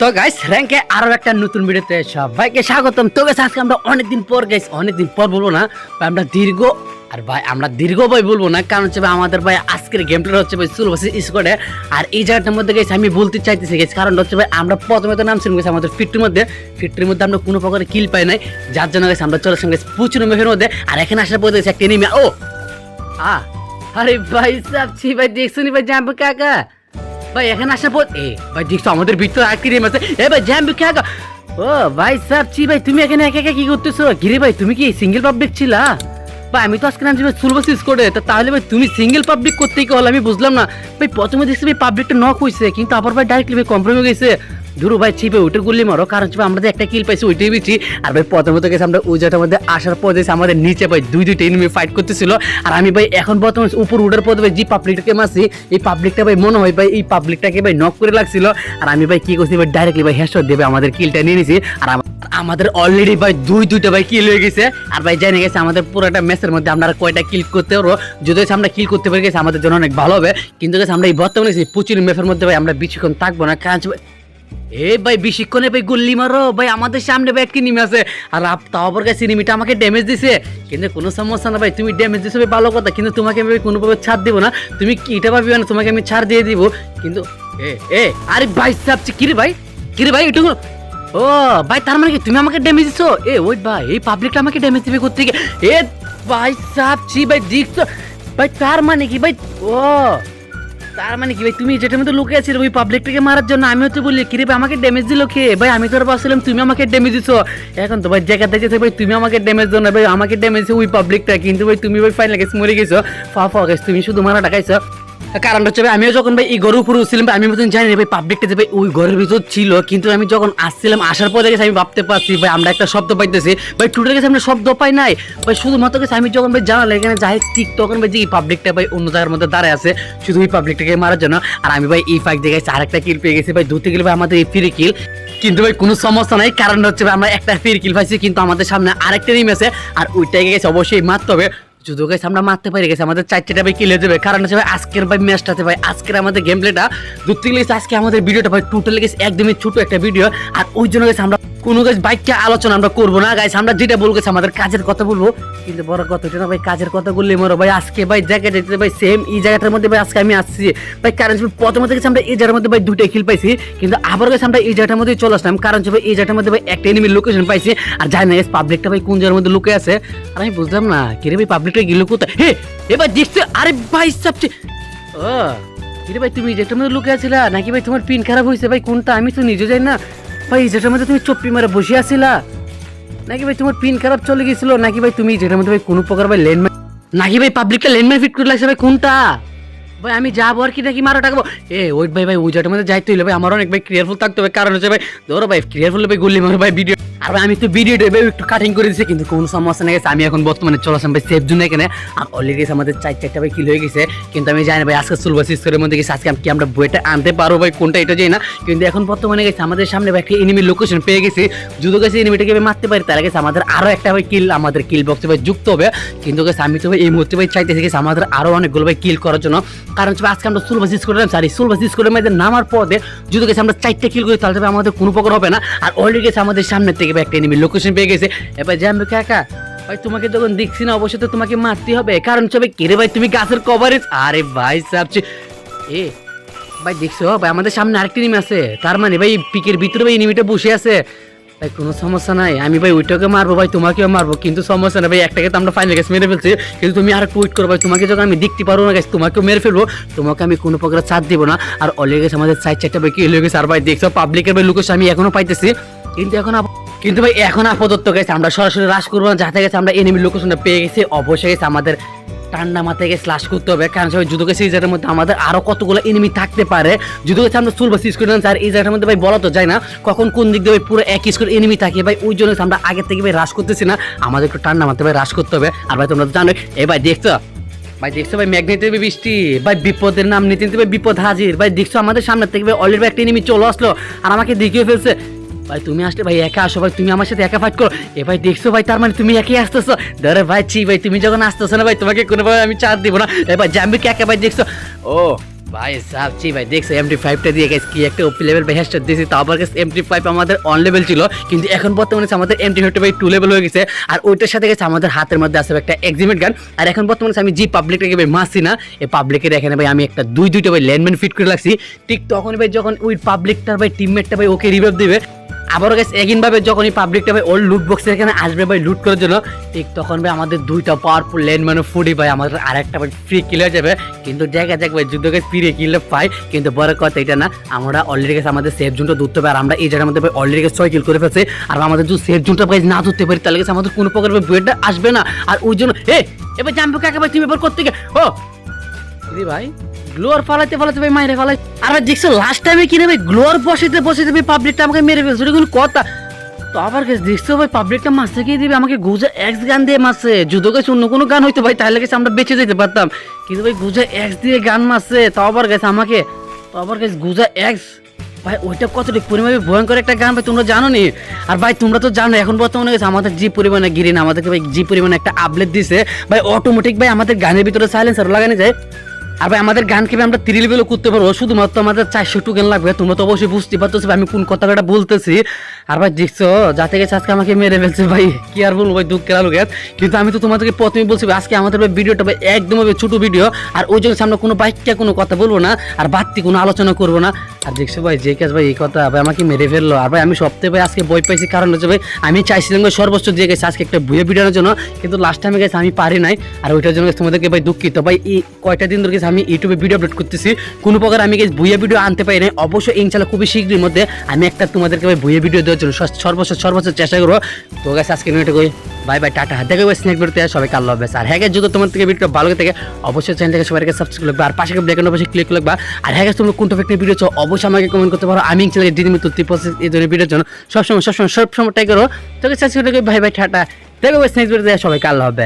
তো গাইস র‍্যাঙ্কে আরো একটা নতুন ভিডিওতে সবাইকে স্বাগতম। তো গাইস আজকে আমরা অনেকদিন পর বলবো না ভাই, আমরা দীর্ঘ ভাই বলবো না, কারণ হচ্ছে ভাই আমাদের ভাই আজকের গেম প্লে হচ্ছে ভাই সুলভাসি স্কোয়াডে। আর এই জায়গাটার মধ্যে গেছে আমি বলতে চাইতেছি গেছি, কারণ হচ্ছে ভাই আমরা প্রথমে তো নামছিলাম গেছে আমাদের ফিফটির মধ্যে আমরা কোনো প্রকার কিল পাই নাই, যার জন্য গেছে আমরা চলে সঙ্গে প্রচুর মেফের মধ্যে। আর এখানে আসার পর দেখছি একটা এনিমি। আরে ভাই সাবছি ভাই, দেখছো নি ভাই জাম্বু কাকা ভাই এখানে আসার পর ভাই দেখছো আমাদের ভিতরে আরেকটি টিম আছে। ভাই জাম্বু কাকা, ও ভাই সাবছি ভাই তুমি এখানে একা একা কি করতেছো? গিরে ভাই তুমি কি সিঙ্গেল পাবলিক ছিলা? ভাই আমি তো আজকে নাম ভাই সুলভাসি স্কোয়াডে, তাহলে ভাই তুমি সিঙ্গেল পাবলিক করতে কি হলো আমি বুঝলাম না ভাই। প্রথমে দেখছি ভাই পাবলিকটা নক হইছে, কিন্তু আবার ভাই ডাইরেক্টলি ভাই কনফার্ম হয়ে গেছে। ধরু ভাই ছিপে ওইটা গুলি মারো, কারণ আমরা যে একটা কিল পাইছি ওইটাই বেশি। আর ভাই প্রথমত গেছে আমরা ওই জায়গাটার মধ্যে আসার পর দেখছি আমাদের নিচে ভাই দুইটা এনিমি ফাইট করতেছিল। আর আমি ভাই এখন বর্তমানে উপর উঠার পর ভাই যে পাবলিকটাকে মারছি, এই পাবলিকটা ভাই মনে হয় ভাই এই পাবলিকটাকে ভাই নক করে লাগছিল। আর আমি ভাই কি করছি ভাই ডাইরেক্টলি ভাই হেডশট দিয়ে আমাদের কিলটা নিয়ে নিছি। আর আমাদের অলরেডি ভাই দুইটা ভাই কিল হয়ে গেছে। আর ভাই জানি গেছে আমাদের পুরোটা ম্যাচের মধ্যে আমরা কয়টা কিল করতে পারবো, যদি আমরা কিল করতে পারি গেছে আমাদের জন্য অনেক ভালো হবে। কিন্তু গেছে আমরা এই বর্তমানে প্রচুর ম্যাচের মধ্যে ভাই আমরা বেশিক্ষণ থাকবো না, কারণ ভাই বেশিক্ষণে ভাই গুল্লি মারো ভাই, আমাদের সামনে ভাই একটি নিমে আছে। আর তাও আবার গেছে নিমিটা আমাকে ড্যামেজ দিছে, কিন্তু কোনো সমস্যা না ভাই, তুমি ড্যামেজ দিছো ভাই ভালো কথা, কিন্তু তোমাকে আমি কোনোভাবে ছাড় দিব না। তুমি কিটা ভাবি না, তোমাকে আমি ছাড় দিয়ে দিব। কিন্তু আরে ভাই সাবছি কিরে ভাই এটুকু ও ভাই, তার মানে কি তুমি আমাকে ড্যামেজ দিছো? ওয়েট ভাই, এই পাবলিকটা আমাকে ড্যামেজ দিবে করতে গিয়ে ভাই সাবছি ভাই দেখছো ভাই, তার মানে কি ভাই তার মানে কি ভাই তুমি যেটার মধ্যে লুকে আছিলে ওই পাবলিকটাকে মারার জন্য, আমি হচ্ছে বলি কিরে ভাই আমাকে ড্যামেজ দিল কে? ভাই আমি তো আর ভাবছিলাম তুমি আমাকে ড্যামেজ দিছো। এখন তো ভাই জায়গা দেখেছে ভাই তুমি আমাকে ড্যামেজ দাও না ভাই, আমাকে ড্যামেজ দিছে ওই পাবলিকটা, কিন্তু ভাই তুমি ভাই ফাইনাল গেছে মরে গেছো। ফা গেছে তুমি শুধু মারা টাকাইছো। কারণ হচ্ছে ভাই আমিও যখন ভাই এই ঘরের উপরে উঠছিলাম ভাই, আমি মতন জানি ভাই পাবলিকটা যে ভাই ওই ঘরের ভিতর ছিল, কিন্তু আমি যখন আসছিলাম আসার পরে গেছে আমি ভাবতে পারছি ভাই আমরা একটা শব্দ পাইতেছি। ভাই টুটের গেছে আমরা শব্দ পাই নাই ভাই, শুধুমাত্র গেছে আমি যখন ভাই জানালে এখানে যাই ঠিক তখন ভাই যে এই পাবলিকটা ভাই অন্য জায়গার মধ্যে দাঁড়ায় আছে শুধু ওই পাবলিকটাকে মারার জন্য। আর আমি ভাই এই ফাইক দেখেছি আরেকটা কিল পেয়ে গেছি ভাই, ধরতে গেলে ভাই আমাদের এই ফ্রি কিল, কিন্তু ভাই কোনো সমস্যা নাই, কারণ হচ্ছে ভাই আমরা একটা ফ্রি কিল পাইছি, কিন্তু আমাদের সামনে আরেকটা টিম আছে। আর ওইটাকে গেছে অবশ্যই মারতে হবে, যদি গেছে আমরা মারতে পারি গেছে আমাদের 4টা ভাই কিল হয়ে যাবে। কারণ হচ্ছে ভাই আজকের ভাই ম্যাচটাতে ভাই আজকের আমাদের গেম প্লেটা ধরতে গেলে আজকে আমাদের ভিডিওটা ভাই টোটালি গেছে একদমই ছোট একটা ভিডিও। আর ওই জন্য গেছে আমরা কোনো গাছ বাইককে আলোচনা আমরা করবো না গাইস, আমরা যেটা বলবো গেছে আমাদের কাজের কথা বলবো। কিন্তু বড় কথা না ভাই, কাজের কথা বললে মরো ভাই। আজকে ভাই জায়গা যেতে ভাই সেম এই জায়গাটার মধ্যে ভাই আজকে আমি আসছি ভাই, কারণ প্রথমত গেছে আমরা এই জায়গার মধ্যে ভাই 2টা কিল পাইছি, কিন্তু আবার গেছে আমরা এই জায়গাটার মধ্যে চলে আসলাম, কারণ ভাই এই জায়গাটার মধ্যে ভাই একটা এনিমির লোকেশন পাইছি। আর জানি না গেছে পাবলিকটা ভাই কোন জায়গার মধ্যে লুকে আছে, আর আমি বুঝলাম না কিরে ভাই পাবলিকটা গেল কোথায়। এবার দেখছো আরে ভাই সবচেয়ে কিরে ভাই তুমি যেটার মধ্যে লুকে আছিলা নাকি ভাই তোমার পিন খারাপ হয়েছে ভাই কোনটা আমি তো নিজে যাই না ভাই, যেটার মধ্যে তুমি চপ্পি মারে বসে আছিলা নাকি ভাই তোমার পিন খারাপ চলে গেছিল, নাকি ভাই তুমি যেটার মধ্যে ভাই কোনো প্রকার ভাই ল্যান্ডমার্ক, নাকি ভাই পাবলিকটা ল্যান্ডমার্ক ফিট করে লাগছে ভাই কোনটা ভাই? আমি যাবো আর কি নাকি মারা টাকবো? ওই ভাই ওই জায়গাটার মধ্যে যাইতে হইলে ভাই আমার অনেক ভাই কেয়ারফুল থাকতে হবে, কারণ হচ্ছে ভাই ধরো ভাই কেয়ারফুল ভাই গুলি মারো ভাই ভিডিও। আর ভাই আমি তো ভিডিওটা ভাই একটু কাটিং করে দিচ্ছি, কিন্তু কোনো সমস্যা নেই গেছে, আমি এখন বর্তমানে চলে আসলাম ভাই সেফ জোন এখানে। আর অলরেডি গেছে আমাদের 4টা ভাই কিল হয়ে গেছে, কিন্তু আমি জানি ভাই আজকে সুলভাসি স্কোয়াডের মধ্যে গেছে আজকে কি আমরা বইটা আনতে পারবো ভাই কোনটা এটা যাই না। কিন্তু এখন বর্তমানে গেছে আমাদের সামনে ভাই একটা এনিমির লোকেশন পেয়ে গেছি, যদি গেছে এনিমিটাকে ভাই মারতে পারি তাহলে গেছে আমাদের আরো একটা ভাই কিল আমাদের কিল বক্সে ভাই যুক্ত হবে। কিন্তু গেছে আমি তো ভাই এই মুহূর্তে ভাই চাইতেছি গেছে আমাদের আরো অনেকগুলো ভাই কিল করার জন্য, কারণ হচ্ছে আজকে আমরা সুলভাসি স্কোয়াডের সুলভাসি স্কোয়াডের মধ্যে নামার পরে যদি গেছে আমরা 4টা কিল করি তাহলে আমাদের কোনো প্রকার হবে না। আর অলরেডি গেছে আমাদের সামনে থেকে ভাই একটা এনিমির লোকেশন পেয়ে গেছে। এবার জাম্বু কাকা ভাই তোমাকে যখন দেখছি না অবশ্যই তো তোমাকে মারতে হবে, কারণ হচ্ছে ভাই কিরে ভাই তুমি গাছের কভারেজ। আরে ভাই সাবছি ভাই দেখছো ভাই আমাদের সামনে আরেকটি এনিমি আছে, তার মানে ভাই পিকের ভিতরে ভাই এনিমিটা বসে আছে ভাই, কোনো সমস্যা নাই, আমি ভাই ওইটাকে মারবো ভাই তোমাকেও মারবো, কিন্তু সমস্যা না ভাই একটাকে তো আমরা ফাইনাল গেছে মেরে ফেলছি, কিন্তু তুমি আর টুইট করো ভাই, তোমাকে যখন আমি দেখতে পারবো না গেছে তোমাকেও মেরে ফেলবো, তোমাকে আমি কোনো প্রকার ছাড় দিব না। আর অলরেডি গেছে আমাদের 4টা ভাই কিল হয়ে গেছে। আর ভাই দেখছো পাবলিকের ভাই লোকেশন আমি এখনো পাইতেছি, কিন্তু ভাই এখন আপাতত গেছে আমরা সরাসরি রাশ করবো না, যাতে গেছে আমরা এনিমি লোকেশনটা পেয়ে গেছি অবশ্যই গেছে আমাদের ঠান্ডা মাথায় গিয়ে স্লাশ করতে হবে, কারণ সবাই যুদ্ধ গেছে এই জায়গার মধ্যে আমাদের আরো কতগুলো এনিমি থাকতে পারে। যুদ্ধ গেছে আমরা সুলভাসি স্কোয়াড আর এই জায়গার মধ্যে ভাই বলা তো যায় না কখন কোন দিক দিয়ে ভাই পুরো একই স্কোয়াড এনিমি থাকে ভাই, ওই জন্য আমরা আগে থেকে ভাই রাশ করতেছি না, আমাদের একটু ঠান্ডা মাথায় ভাই রাশ করতে হবে। আর ভাই তোমরা জানো ভাই দেখছো ভাই ম্যাগনেটের বৃষ্টি ভাই বিপদের নাম নিতে নিতে ভাই বিপদ হাজির ভাই, দেখছো আমাদের সামনে থেকে ভাই অলরেডি একটা এনিমি চলে আসলো আর আমাকে দেখিয়ে ফেলছে ভাই, তুমি আসলে ভাই একা আসো ভাই, তুমি আমার সাথে একা ফাইট করো। ভাই দেখছো ভাই তার মানে তুমি একই আসতেছো, ধরে ভাই ভাই তুমি যখন আসতেছো না ভাই তোমাকে কোনোভাবে আমি চার দিব না। ভাই জাম্বু কাকা ভাই দেখছো ভাই সাবচি ভাই দেখছো MT5টা দিয়ে গাইস কি একটা ওপি লেভেল ভাই হেডশট দিয়েছি, তাও আবার গাইস MT5 আমাদের অন লেভেল ছিল, কিন্তু এখন বর্তমানে আমাদের MT5 ভাই 2 লেভেল হয়ে গেছে। আর ওইটার সাথে গেছে আমাদের হাতের মধ্যে আছে একটা এক্সিমেট গান। আর এখন বর্তমানে আমি জি পাবলিকটাকে ভাই মারছি না, এই পাবলিকের এখানে ভাই আমি একটা দুইটা ভাই ল্যান্ডম্যান ফিট করে রাখছি। ঠিক তখন ভাই যখন ওই পাবলিকটার ভাই টিমমেটটা ভাই ওকে রিভাইভ দিবে, আবারও গেছে এগিন ভাবে যখন এই পাবলিকটা ভাই ওর লুট বক্সের এখানে আসবে ভাই লুট করার জন্য, ঠিক তখন ভাই আমাদের দুইটা পাওয়ারফুল ল্যান্ড মানে ফুডি ভাই আমাদের আরেকটা ভাই ফ্রি কিল হয়ে যাবে। কিন্তু দেখা যাক ভাই যুদ্ধ গেছে ফ্রি কিল পাই, কিন্তু বড় কথা এটা না, আমরা অলরেডি গেছে আমাদের সেফ জোনটা ধরতে হবে। আর আমরা এই জায়গার মধ্যে ভাই অলরেডি গেছে 6 কিল করে ফেলছে। আর আমাদের যদি সেফ জোনটা ভাই না ধরতে পারি তাহলে গেছে আমাদের কোনো প্রকার বুয়েটটা আসবে না। আর ওই জন্য এবার জানবো কাকে ভাই তুমি এবার করতে গিয়ে ভাই গ্লোয়ার ফালাইতে ভাই মাইরে ফালাই। আর ভাই দেখছো লাস্ট টাইমে কিনে ভাই গ্লোয়ার বসিতে ভাই পাবলিকটা আমাকে মেরে ফেলছে, এটা কোনো কথা? তো আবার গেছে দেখছো ভাই পাবলিকটা মারছে কি দিবে আমাকে গুজা এক্স গান দিয়ে মারছে। যদিও গেছে অন্য কোনো গান হইতো ভাই তাহলে গেছে আমরা বেঁচে যেতে পারতাম, কিন্তু ভাই গুজা এক্স দিয়ে গান মারছে। তো আবার গেছে আমাকে, তো আবার গেছে গুজা এক্স ভাই ওইটা কতটুকু পরিমাণে ভয়ঙ্কর একটা গান ভাই তোমরা জানো নি? আর ভাই তোমরা তো জানো এখন বর্তমানে গেছে আমাদের জি পরিমাণে গিরিন আমাদেরকে ভাই জি পরিমাণে একটা আপডেট দিছে ভাই, অটোমেটিক ভাই আমাদের গানের ভিতরে সাইলেন্সার লাগানো যায়। আর ভাই আমাদের গানকে আমরা 3 লেভেলও করতে পারবো, শুধুমাত্র আমাদের 400 টোকেন লাগবে। তোমরা তো অবশ্যই বুঝতে পারছো আমি কোন কথাটা বলতেছি। আর ভাই দেখছো যাতে গেছে আজকে আমাকে মেরে ফেলছে ভাই, কি আর বলবো ভাই দুঃখের আলো গেছে। কিন্তু আমি তো তোমাদেরকে প্রথমে বলছি আজকে আমাদের ভাই ভিডিওটা ভাই একদম ছোট ভিডিও, আর ওই জন্য আমরা কোনো বাইকটা কোনো কথা বলবো না আর বাড়তি কোনো আলোচনা করবো না। আর দেখছো ভাই যে কাজ ভাই এই কথা ভাই আমাকে মেরে ফেললো। আর ভাই আমি সপ্তাহে ভাই আজকে বই পাইছি, কারণ হচ্ছে ভাই আমি চাইছিলাম সর্বোচ্চ দিয়ে গেছি আজকে একটা ভুয়ে ভিডিওর জন্য, কিন্তু লাস্ট টাইমে গেছে আমি পারি নাই। আর ওইটার জন্য তোমাদেরকে ভাই দুঃখিত ভাই। এই কয়টা দিন ধরে গেছে আমি ইউটিউবে ভিডিও আপলোড করতেছি, কোনো প্রকার আমি গেছে ভুয়া ভিডিও আনতে পারি নাই। অবশ্যই ইনশাআল্লাহ খুবই শীঘ্রই মধ্যে আমি একটা তোমাদেরকে ভাই ভুয়া ভিডিও দেওয়ার জন্য সর্বোচ্চ চেষ্টা করবো। তো গেছে আজকে নিয়ে কই বাই বাই টাটা, দেখা যাবে স্নেক ভিডিওতে সবাই কাল হবে। আর হ্যাঁ যদি তোমার থেকে ভিডিও ভালো লাগে অবশ্যই চ্যানেলটাকে সবাইকে সাবস্ক্রাইব করবে, আর পাশে ব্ল্যাক এন্ড অবশ্যই ক্লিক করবে। আর হ্যাঁ তুমি কোন টপিক নিয়ে ভিডিও চাও অবশ্যই আমাকে কমেন্ট করতে পারো, আমি চ্যানেলে ডিডিমি তুলতে প্রসেস এই ধরনের ভিডিওর জন্য সবসময় ট্রাই করো। তো গেছে আজকে ভাই বাই টাটা, দেখা যাবে স্নেক ভিডিওতে সবাই কাল হবে।